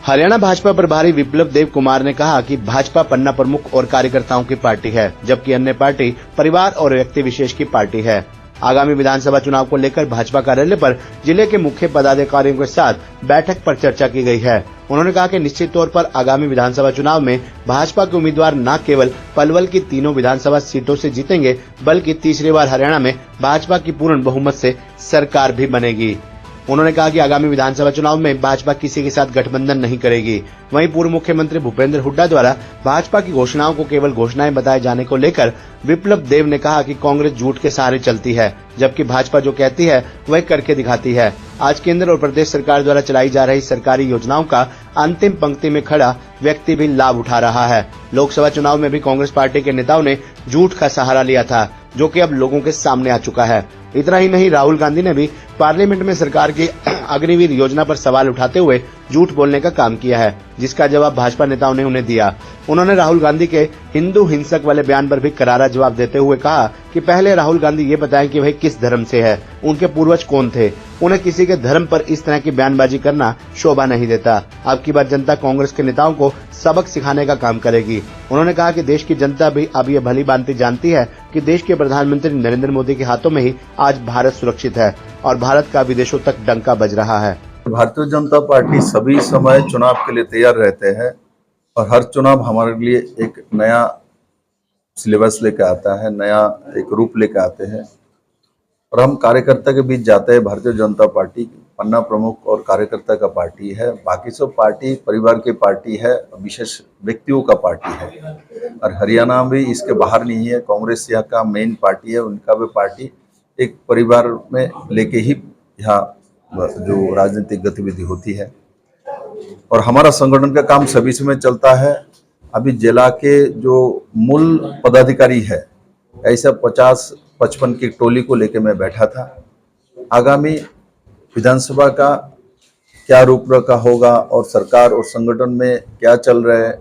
हरियाणा भाजपा प्रभारी विप्लव देव कुमार ने कहा कि भाजपा पन्ना प्रमुख और कार्यकर्ताओं की पार्टी है, जबकि अन्य पार्टी परिवार और व्यक्ति विशेष की पार्टी है। आगामी विधानसभा चुनाव को लेकर भाजपा कार्यालय पर जिले के मुख्य पदाधिकारियों के साथ बैठक पर चर्चा की गई है। उन्होंने कहा कि निश्चित तौर पर आगामी विधानसभा चुनाव में भाजपा के उम्मीदवार न केवल पलवल की तीनों विधानसभा सीटों से जीतेंगे, बल्कि तीसरी बार हरियाणा में भाजपा की पूर्ण बहुमत से सरकार भी बनेगी। उन्होंने कहा कि आगामी विधानसभा चुनाव में भाजपा किसी के साथ गठबंधन नहीं करेगी। वहीं पूर्व मुख्यमंत्री भूपेंद्र हुड्डा द्वारा भाजपा की घोषणाओं को केवल घोषणाएं बताए जाने को लेकर विप्लव देव ने कहा कि कांग्रेस झूठ के सहारे चलती है, जबकि भाजपा जो कहती है वह करके दिखाती है। आज केंद्र और प्रदेश सरकार द्वारा चलाई जा रही सरकारी योजनाओं का अंतिम पंक्ति में खड़ा व्यक्ति भी लाभ उठा रहा है। लोकसभा चुनाव में भी कांग्रेस पार्टी के नेताओं ने झूठ का सहारा लिया था, जो कि अब लोगों के सामने आ चुका है। इतना ही नहीं, राहुल गांधी ने भी पार्लियामेंट में सरकार की अग्निवीर योजना पर सवाल उठाते हुए झूठ बोलने का काम किया है, जिसका जवाब भाजपा नेताओं ने उन्हें दिया। उन्होंने राहुल गांधी के हिंदू हिंसक वाले बयान पर भी करारा जवाब देते हुए कहा कि पहले राहुल गांधी ये बताएं कि वह किस धर्म से है, उनके पूर्वज कौन थे। उन्हें किसी के धर्म पर इस तरह की बयानबाजी करना शोभा नहीं देता। अब की बार जनता कांग्रेस के नेताओं को सबक सिखाने का काम करेगी। उन्होंने कहा कि देश की जनता भी अब ये भली भांति जानती है कि देश के प्रधानमंत्री नरेंद्र मोदी के हाथों में ही आज भारत सुरक्षित है और भारत का विदेशों तक डंका बज रहा है। भारतीय जनता पार्टी सभी समय चुनाव के लिए तैयार रहते हैं और हर चुनाव हमारे लिए एक नया सिलेबस लेकर आता है, नया एक रूप लेकर आते हैं और हम कार्यकर्ता के बीच जाते हैं। भारतीय जनता पार्टी पन्ना प्रमुख और कार्यकर्ता का पार्टी है, बाकी सब पार्टी परिवार की पार्टी है, विशेष व्यक्तियों का पार्टी है। और हरियाणा भी इसके बाहर नहीं है। कांग्रेस यहाँ का मेन पार्टी है, उनका भी पार्टी एक परिवार में लेके ही यहाँ जो राजनीतिक गतिविधि होती है। और हमारा संगठन का काम सभी समय चलता है। अभी जिला के जो मूल पदाधिकारी है, ऐसा 50-55 की टोली को लेकर मैं बैठा था। आगामी विधानसभा का क्या रूपरेखा होगा और सरकार और संगठन में क्या चल रहा है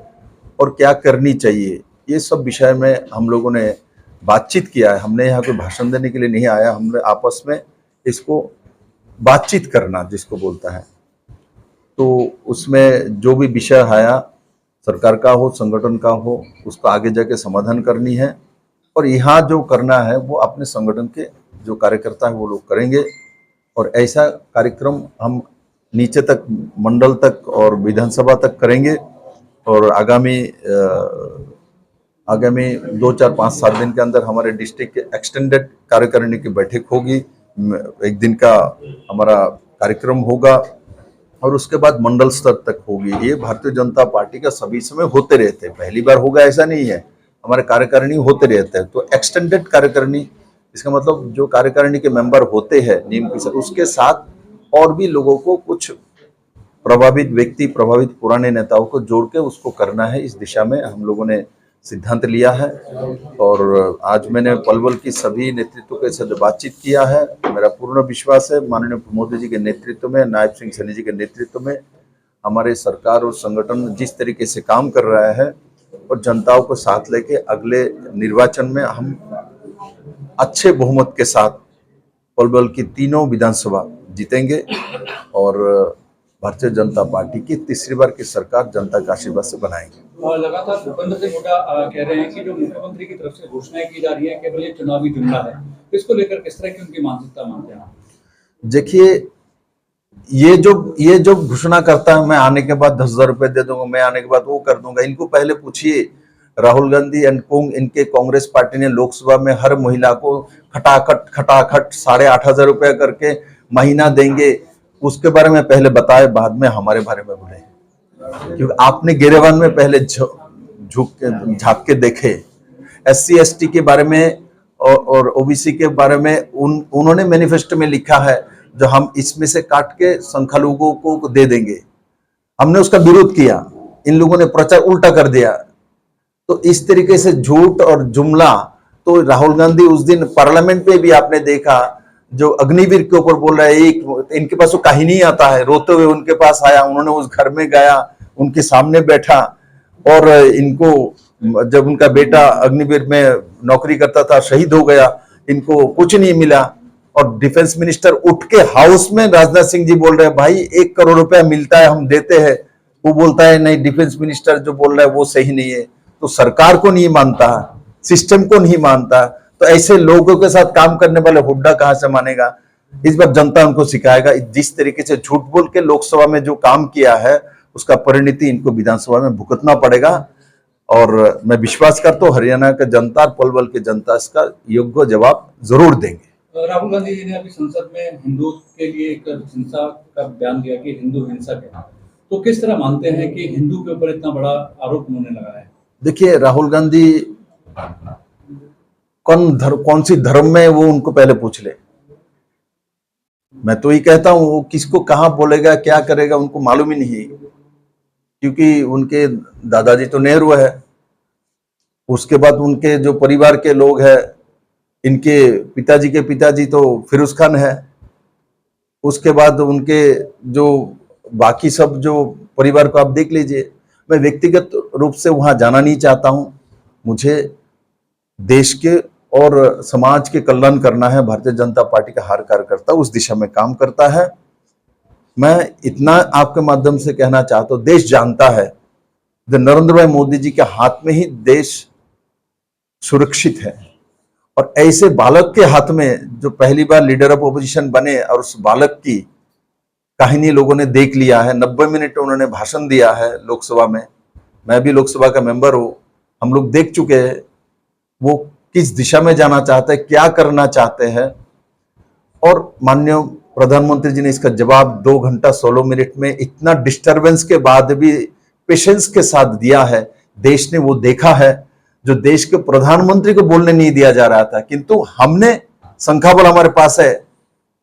और क्या करनी चाहिए, ये सब विषय में हम लोगों ने बातचीत किया है। हमने यहाँ कोई भाषण देने के लिए नहीं आया, हमने आपस में इसको बातचीत करना जिसको बोलता है, तो उसमें जो भी विषय आया, सरकार का हो संगठन का हो, उसको आगे जाके समाधान करनी है। और यहाँ जो करना है वो अपने संगठन के जो कार्यकर्ता है वो लोग करेंगे। और ऐसा कार्यक्रम हम नीचे तक, मंडल तक और विधानसभा तक करेंगे। और आगामी 2, 4, 5, 7 दिन के अंदर हमारे डिस्ट्रिक्ट के एक्सटेंडेड कार्यकारिणी की बैठक होगी। एक दिन का हमारा कार्यक्रम होगा और उसके बाद मंडल स्तर तक होगी। ये भारतीय जनता पार्टी का सभी समय होते रहते हैं, पहली बार होगा ऐसा नहीं है, हमारे कार्यकारिणी होते रहते हैं। तो एक्सटेंडेड कार्यकारिणी, इसका मतलब जो कार्यकारिणी के मेंबर होते हैं नियम के साथ, उसके साथ और भी लोगों को, कुछ प्रभावित व्यक्ति, प्रभावित पुराने नेताओं को जोड़ के उसको करना है। इस दिशा में हम लोगों ने सिद्धांत लिया है। और आज मैंने पलवल की सभी नेतृत्व के साथ बातचीत किया है। मेरा पूर्ण विश्वास है माननीय मोदी जी के नेतृत्व में, नायब सिंह सैनी जी के नेतृत्व में हमारे सरकार और संगठन जिस तरीके से काम कर रहा है और जनताओं को साथ लेके अगले निर्वाचन में हम अच्छे बहुमत के साथ पलवल की तीनों विधानसभा जीतेंगे और भारतीय जनता पार्टी की तीसरी बार की सरकार जनता के आशीर्वाद से बनाएंगे। और लगातार भूपेंद्र सिंह हुड्डा कह रहे हैं कि जो मुख्यमंत्री की तरफ से घोषणाएं की जा रही है केवल ये चुनावी जुमला है। इसको लेकर किस तरह की उनकी मानसिकता मानते हैं? देखिए, ये जो घोषणा करता है, मैं आने के बाद 10,000 रुपए दे दूंगा, मैं आने के बाद वो कर दूंगा, इनको पहले पूछिए। राहुल गांधी एंड इनके कांग्रेस पार्टी ने लोकसभा में हर महिला को खटाखट 8,500 रुपया करके महीना देंगे, उसके बारे में पहले बताए, बाद में हमारे बारे में बोले। क्योंकि आपने गिरेवान में पहले झांक के देखे। SC/ST के बारे में और OBC के बारे में उन्होंने मैनिफेस्टो में लिखा है जो हम इसमें से काट के संख्यालघुओं को दे देंगे। हमने उसका विरोध किया, इन लोगों ने प्रचार उल्टा कर दिया। तो इस तरीके से झूठ और जुमला, तो राहुल गांधी उस दिन पार्लियामेंट में भी आपने देखा जो अग्निवीर के ऊपर बोल रहा है, इनके पास वो कहीं नहीं आता है, रोते हुए उनके पास आया, उन्होंने उस घर में गया, उनके सामने बैठा और इनको, जब उनका बेटा अग्निवीर में नौकरी करता था, शहीद हो गया, इनको कुछ नहीं मिला। और डिफेंस मिनिस्टर उठ के हाउस में राजनाथ सिंह जी बोल रहे हैं, भाई 1 करोड़ रुपया मिलता है, हम देते हैं, वो बोलता है नहीं, डिफेंस मिनिस्टर जो बोल रहा है वो सही नहीं है, तो सरकार को नहीं मानता, सिस्टम को नहीं मानता, तो ऐसे लोगों के साथ काम करने वाले हुड्डा कहां से मानेगा। इस बार जनता उनको सिखाएगा। जिस तरीके से झूठ बोल के लोकसभा में जो काम किया है उसका परिणति इनको विधानसभा में भुगतना पड़ेगा। और मैं विश्वास करता हूँ हरियाणा का जनता और पलवल की जनता इसका योग्य जवाब जरूर देंगे। राहुल गांधी जी ने अभी संसद में हिंदू के लिए एक हिंसा का बयान दिया कि हिंदू हिंसक है, तो किस तरह मानते हैं कि हिंदू के ऊपर इतना बड़ा आरोप उन्होंने लगाया है? देखिए, राहुल गांधी कौन सी धर्म में वो उनको पहले पूछ ले। मैं तो ये कहता हूं वो किसको कहां बोलेगा क्या करेगा उनको मालूम ही नहीं, क्योंकि उनके दादाजी तो नेहरू है, उसके बाद उनके जो परिवार के लोग हैं, इनके पिताजी के पिताजी तो फिरोज खान है, उसके बाद उनके जो बाकी सब जो परिवार को आप देख लीजिए। मैं व्यक्तिगत रूप से वहां जाना नहीं चाहता हूं। मुझे देश के और समाज के कल्याण करना है। भारतीय जनता पार्टी का हर कार्यकर्ता उस दिशा में काम करता है। मैं इतना आपके माध्यम से कहना चाहता हूं, देश जानता है कि नरेंद्र भाई मोदी जी के हाथ में ही देश सुरक्षित है। और ऐसे बालक के हाथ में जो पहली बार लीडर ऑफ ओपोजिशन बने और उस बालक की कहानी लोगों ने देख लिया है। 90 मिनट उन्होंने भाषण दिया है लोकसभा में। मैं भी लोकसभा का मेंबर हूं, हम लोग देख चुके हैं वो किस दिशा में जाना चाहते हैं, क्या करना चाहते हैं। और माननीय प्रधानमंत्री जी ने इसका जवाब 2 घंटा 16 मिनट में इतना डिस्टरबेंस के बाद भी पेशेंस के साथ दिया है। देश ने वो देखा है जो देश के प्रधानमंत्री को बोलने नहीं दिया जा रहा था, किंतु हमने संख्याबल हमारे पास है,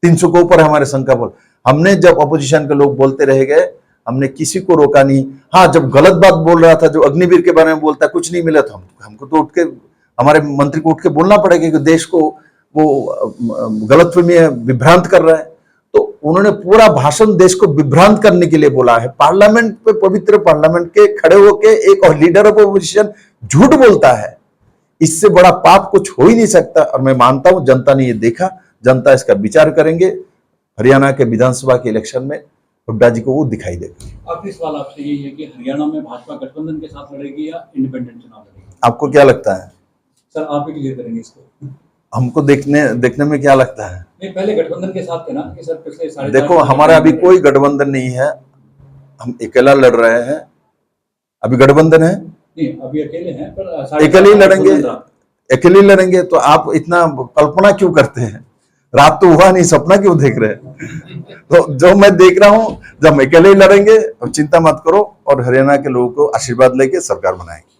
300 के ऊपर है हमारे संख्याबल। हमने जब अपोजिशन के लोग बोलते रह गए, हमने किसी को रोका नहीं। हाँ, जब गलत बात बोल रहा था, जो अग्निवीर के बारे में बोलता कुछ नहीं मिला था, हमको तो उठ के हमारे मंत्री को उठ के बोलना पड़ेगा कि देश को वो गलतफहमी में विभ्रांत कर रहा है। तो उन्होंने पूरा भाषण देश को विभ्रांत करने के लिए बोला है। पार्लियामेंट पे, पवित्र पार्लियामेंट के खड़े होके एक लीडर ऑफ ओपोजिशन झूठ बोलता है, इससे बड़ा पाप कुछ हो ही नहीं सकता। और मैं मानता हूं जनता ने ये देखा, जनता इसका विचार करेंगे। हरियाणा के विधानसभा के इलेक्शन में हुड्डा जी को वो दिखाई देगा। आखिरी सवाल आपसे यही है कि हरियाणा में भाजपा गठबंधन के साथ लड़ेगी या इंडिपेंडेंट चुनाव लड़ेगी? आपको क्या लगता है? सर, आप ही क्लियर करेंगे इसको। हमको देखने में क्या लगता है? नहीं, पहले गठबंधन के साथ थे ना कि सर पिछले देखो, हमारा अभी कोई गठबंधन नहीं है, हम अकेला लड़ रहे हैं। अभी गठबंधन है नहीं, अभी अकेले हैं, पर अकेले ही लड़ेंगे। अकेले लड़ेंगे तो आप इतना कल्पना क्यों करते हैं? रात तो हुआ नहीं, सपना क्यों देख रहे हैं? तो जो मैं देख रहा हूं, जब हम अकेले ही लड़ेंगे, अब चिंता मत करो और हरियाणा के लोगों को आशीर्वाद लेके सरकार बनाएंगे।